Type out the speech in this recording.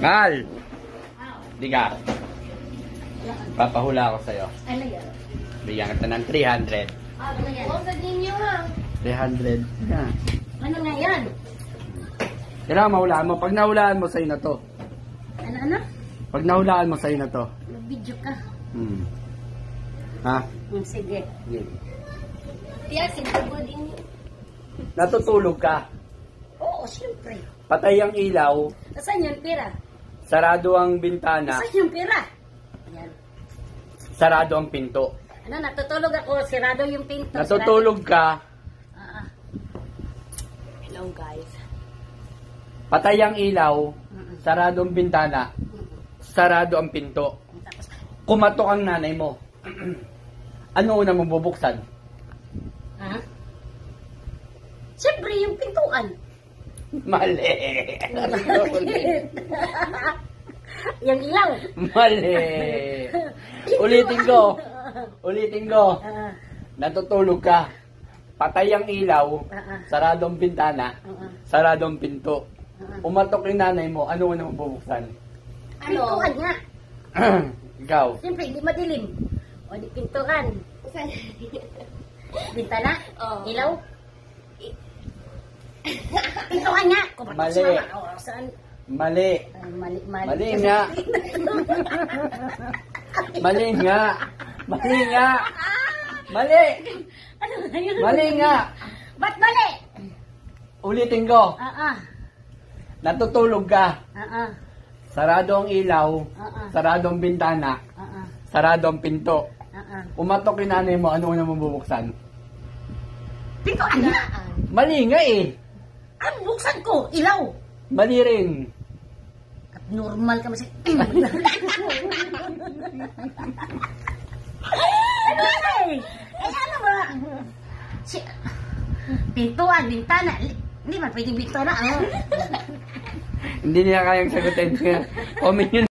Ngal! Di ka. Papahula ako sa'yo. Ano yan? Bigyan kita ng 300. Ano yan? O, sa ninyo ha. 300. Yeah. Ano nga yan? Kailangan mahulaan mo. Pag nahulaan mo, sa'yo na to. Ano? Pag nahulaan mo, sa'yo na to. Mag-video ka. Ha? Sige. Sige. Tiya, sinabo din yun. Natutulog ka. Oo, siyempre. Patay ang ilaw. Saan yung pera? Sarado ang bintana. Saan yung pera? Yan. Sarado ang pinto. Ano, natutulog ako. Sirado yung pinto. Natutulog ka. Hello, guys. Patay ang ilaw. Sarado ang bintana. Sarado ang pinto. Kumatok ang nanay mo. Ano una mong bubuksan? Ha? Siyempre, yung pintuan. Mali. Yung ilaw. Mali. Ulitin ko. Ulitin ko. Natutulog ka. Patay ang ilaw. Sarado ang bintana. Sarado ang pinto. Umatok yung nanay mo. Ano una mong bubuksan? Pintuan nga. Ikaw. Siyempre, hindi madilim. O, di pintuan. Saan? Bintana? Oo. Ilaw? Pintuan nga. Mali. Saan? Mali. Mali. Mali nga. Mali nga. Mali nga. Mali. Ano nga yun? Mali nga. Ba't mali? Ulitin ko. Natutulog ka. Sarado ang ilaw. Sarado ang bintana. Sarado ang pinto. Umatok yung nanay mo. Ano una mong bubuksan? Pintuan nga. Mali nga eh. Ang buksan ko, ilaw. Mali rin. At normal ka kasi. Ano ba eh? Ano ba? Pintuan, bintana. Hindi man pwedeng bintana. Hindi niya kayang sagutin. Comment yun.